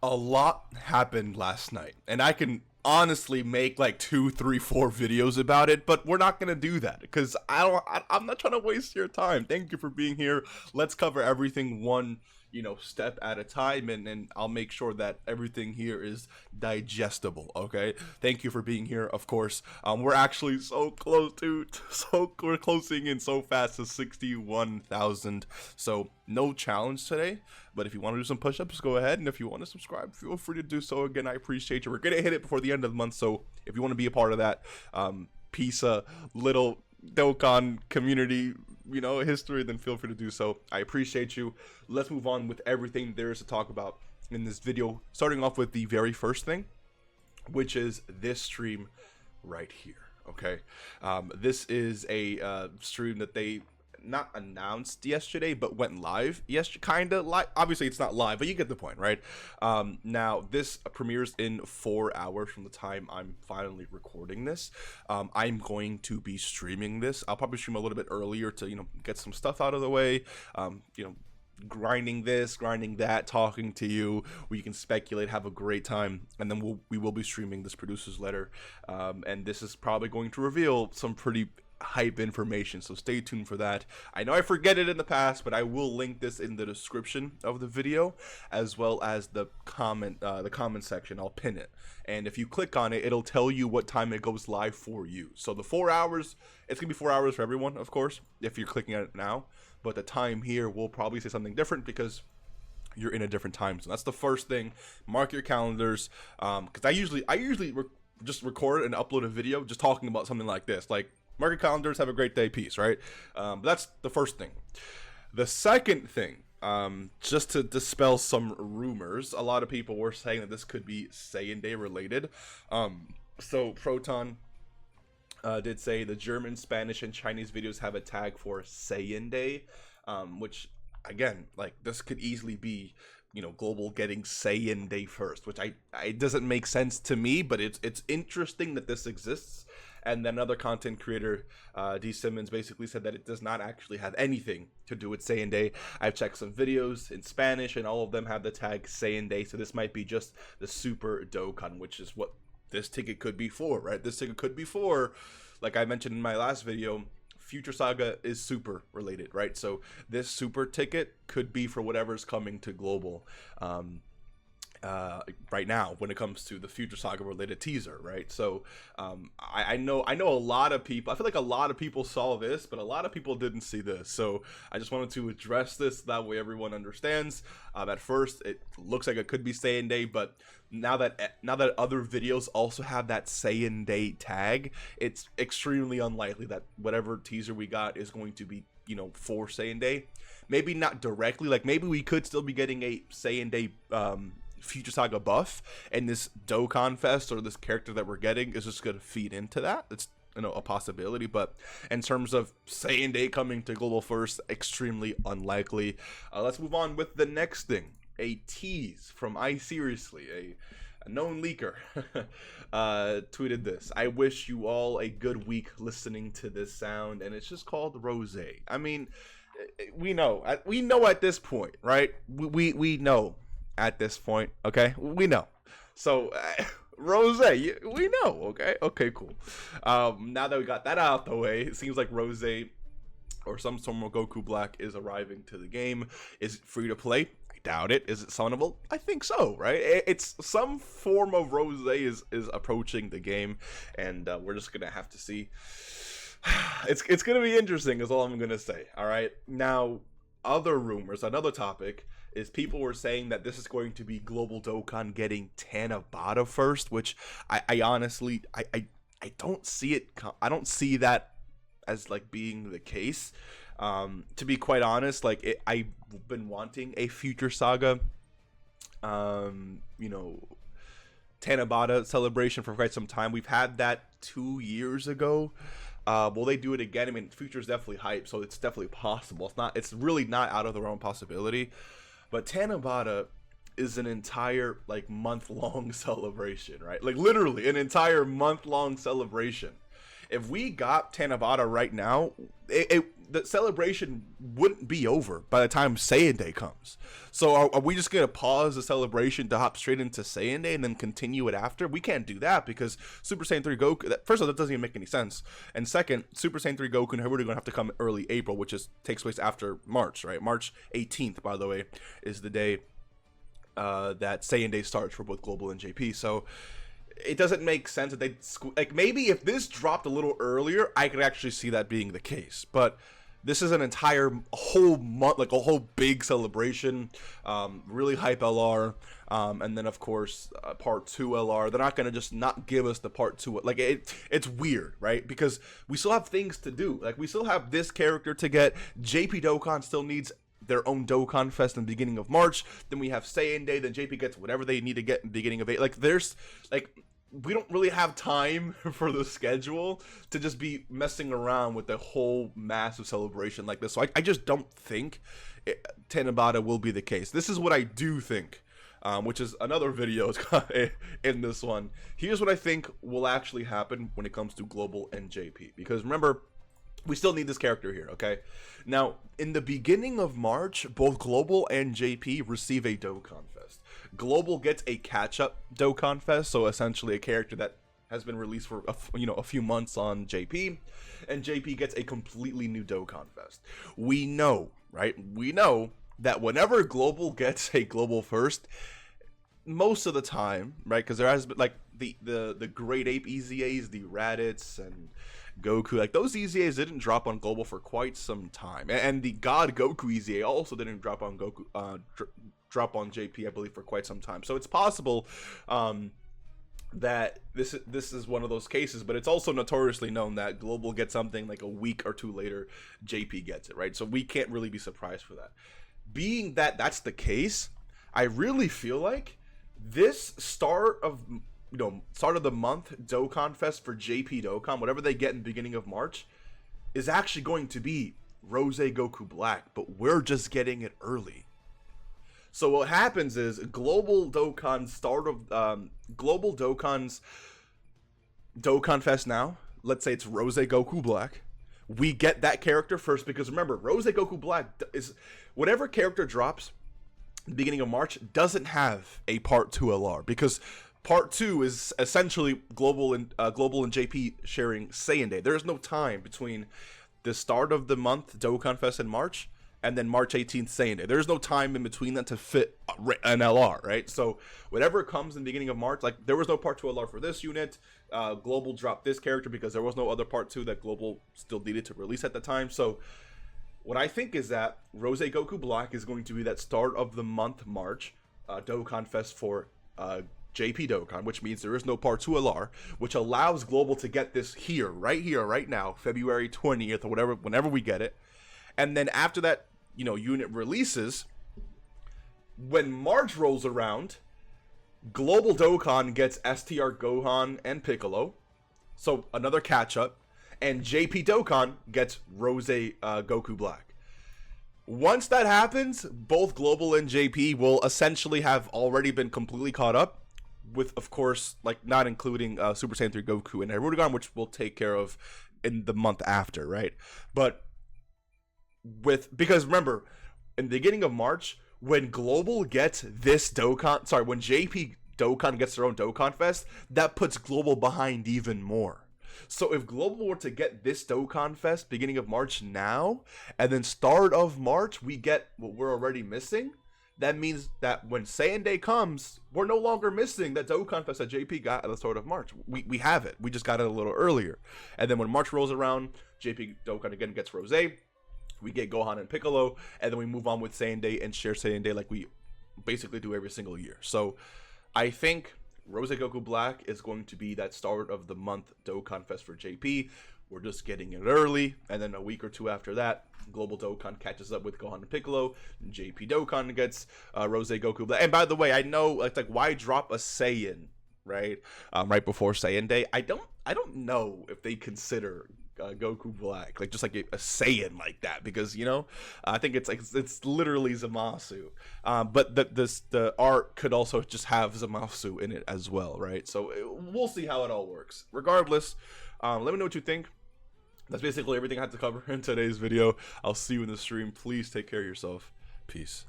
A lot happened last night, and I can honestly make like 2, 3, 4 videos about it, but we're not gonna do that because I'm not trying to waste your time. Thank you for being here. Let's cover everything one step at a time, and I'll make sure that everything here is digestible. Okay, thank you for being here. Of course, we're actually so close to we're closing in so fast to 61,000. So no challenge today, but if you want to do some push-ups, go ahead, and if you want to subscribe, feel free to do so. Again, I appreciate you. We're gonna hit it before the end of the month, so if you want to be a part of that piece of little Dokkan community history, then feel free to do so. I appreciate you. Let's move on with everything there is to talk about in this video, starting off with the very first thing, which is this stream right here. Okay, this is a stream that they not announced yesterday, but went live kind of live. Obviously it's not live, but you get the point, right? Now this premieres in 4 hours from the time I'm finally recording this. I'm going to be streaming this. I'll probably stream a little bit earlier to get some stuff out of the way. Grinding this, grinding that, talking to you, where you can speculate, have a great time, and then we will be streaming this producer's letter, and this is probably going to reveal some pretty hype information, so stay tuned for that. I know I forget it in the past, but I will link this in the description of the video, as well as the comment section. I'll pin it, and if you click on it, it'll tell you what time it goes live for you. So the 4 hours, it's gonna be 4 hours for everyone, of course, if you're clicking on it now, but the time here will probably say something different because you're in a different time zone. That's the first thing. Mark your calendars, because I usually just record and upload a video just talking about something like this, like mark your calendars, have a great day, peace, right? But that's the first thing. The second thing, just to dispel some rumors, a lot of people were saying that this could be Saiyan Day related. So Proton did say the German, Spanish, and Chinese videos have a tag for Saiyan Day, which again, like, this could easily be global getting Saiyan Day first, which it doesn't make sense to me, but it's interesting that this exists. And then another content creator, D. Simmons, basically said that it does not actually have anything to do with Saiyan Day. I've checked some videos in Spanish, and all of them have the tag Saiyan Day, so this might be just the Super Dokkan, which is what this ticket could be for, right? This ticket could be for, like I mentioned in my last video, Future Saga is super related, right? So this super ticket could be for whatever's coming to global right now when it comes to the Future Saga related teaser, right? So I know a lot of people, I feel like a lot of people saw this, but a lot of people didn't see this, so I just wanted to address this, that way everyone understands. At first it looks like it could be Saiyan Day, but now that other videos also have that Saiyan Day tag, it's extremely unlikely that whatever teaser we got is going to be for Saiyan Day. Maybe not directly, like maybe we could still be getting a Saiyan Day Future Saga buff, and this Dokkan Fest or this character that we're getting is just going to feed into that. It's a possibility, but in terms of Saiyan Day coming to global first, extremely unlikely. Let's move on with the next thing. A tease from I Seriously, a known leaker, tweeted this: I wish you all a good week listening to this sound, and it's just called Rose. I mean, we know at this point, right? We know at this point, okay? We know. So Rose, we know, okay, cool. Now that we got that out the way, it seems like Rose or some form of Goku Black is arriving to the game. Is it free to play? I doubt it. Is it summonable? I think so, right? It's some form of Rose is approaching the game, and we're just gonna have to see. It's gonna be interesting is all I'm gonna say. All right, now other rumors, another topic is people were saying that this is going to be Global Dokkan getting Tanabata first, which I honestly I don't see it. I don't see that as like being the case. To be quite honest, like I've been wanting a Future Saga, Tanabata celebration for quite some time. We've had that 2 years ago. Will they do it again? I mean, Future's definitely hype, so it's definitely possible. It's really not out of the realm possibility. But Tanabata is an entire like month-long celebration, right? Like literally an entire month-long celebration. if we got Tanabata right now, the celebration wouldn't be over by the time Saiyan Day comes. So are we just going to pause the celebration to hop straight into Saiyan Day and then continue it after? We can't do that because Super Saiyan 3 Goku, first of all, that doesn't even make any sense. And second, Super Saiyan 3 Goku and Haruto are going to have to come early April, which takes place after March, right? March 18th, by the way, is the day that Saiyan Day starts for both Global and JP. So it doesn't make sense that they like, maybe if this dropped a little earlier, I could actually see that being the case. But this is an entire whole month, like a whole big celebration, really hype LR, and then of course part 2 LR. They're not gonna just not give us the part 2. Like it's weird, right? Because we still have things to do. Like we still have this character to get. JP Dokkan still needs their own Dokkan Fest in the beginning of March. Then we have Saiyan Day. Then JP gets whatever they need to get in the beginning of April. Like there's like, we don't really have time for the schedule to just be messing around with the whole massive celebration like this. So I just don't think Tanabata will be the case. This is what I do think, which is another video in this one. Here's what I think will actually happen when it comes to Global and JP. Because remember, we still need this character here, okay? Now, in the beginning of March, both Global and JP receive a Dokkan Fest. Global gets a catch-up Dokkan Fest, so essentially a character that has been released for a few months on JP, and JP gets a completely new Dokkan Fest. We know, right? We know that whenever Global gets a Global First, most of the time, right? Because there has been like the Great Ape EZAs, the Raditz and Goku, like those EZAs didn't drop on Global for quite some time, and the God Goku EZA also didn't drop on Goku, drop on JP, I believe, for quite some time. So it's possible that this is one of those cases, but it's also notoriously known that Global gets something like a week or two later, JP gets it, right? So we can't really be surprised for that. Being that that's the case, I really feel like this start of the month Dokkan Fest for JP Dokkan, whatever they get in the beginning of March, is actually going to be Rose Goku Black, but we're just getting it early. So what happens is Global Dokkan's Global Dokkan's Dokkan Fest now, let's say it's Rose Goku Black, we get that character first, because remember, Rose Goku Black is whatever character drops beginning of March doesn't have a part 2 LR, because part 2 is essentially Global and JP sharing Saiyan Day. There's no time between the start of the month Dokkan Fest in March and then March 18th Saiyan Day. There's no time in between that to fit an LR, right? So whatever comes in the beginning of March, like there was no part 2 LR for this unit. Global dropped this character because there was no other part 2 that Global still needed to release at the time. So what I think is that Rose Goku Black is going to be that start of the month March Dokkan Fest for JP Dokkan, which means there is no part 2 LR, which allows Global to get this here, right now, February 20th or whatever, whenever we get it. And then after that, unit releases, when March rolls around, Global Dokkan gets STR Gohan and Piccolo, so another catch up, and JP Dokkan gets Rose Goku Black. Once that happens, both Global and JP will essentially have already been completely caught up, with, of course, like not including Super Saiyan 3 Goku and Haruto, which we'll take care of in the month after, right? But because remember, in the beginning of March, when Global gets this Dokkan, when JP Dokkan gets their own Dokkan Fest, that puts Global behind even more. So if Global were to get this Dokkan Fest beginning of March now, and then start of March we get what we're already missing, that means that when Saiyan Day comes, we're no longer missing that Dokkan Fest that JP got at the start of March. We have it. We just got it a little earlier. And then when March rolls around, JP Dokkan again gets Rose. We get Gohan and Piccolo, and then we move on with Saiyan Day and share Saiyan Day like we basically do every single year. So I think Rose Goku Black is going to be that start of the month Dokkan Fest for JP. We're just getting it early, and then a week or two after that, Global Dokkan catches up with Gohan and Piccolo, and JP Dokkan gets Rose Goku Black. And by the way, I know like why drop a Saiyan right before Saiyan Day? I don't know if they consider Goku Black like just like a Saiyan like that, because I think it's literally Zamasu, but the art could also just have Zamasu in it as well, right? So we'll see how it all works. Regardless, Let me know what you think. That's basically everything I had to cover in today's video. I'll see you in the stream. Please take care of yourself. Peace.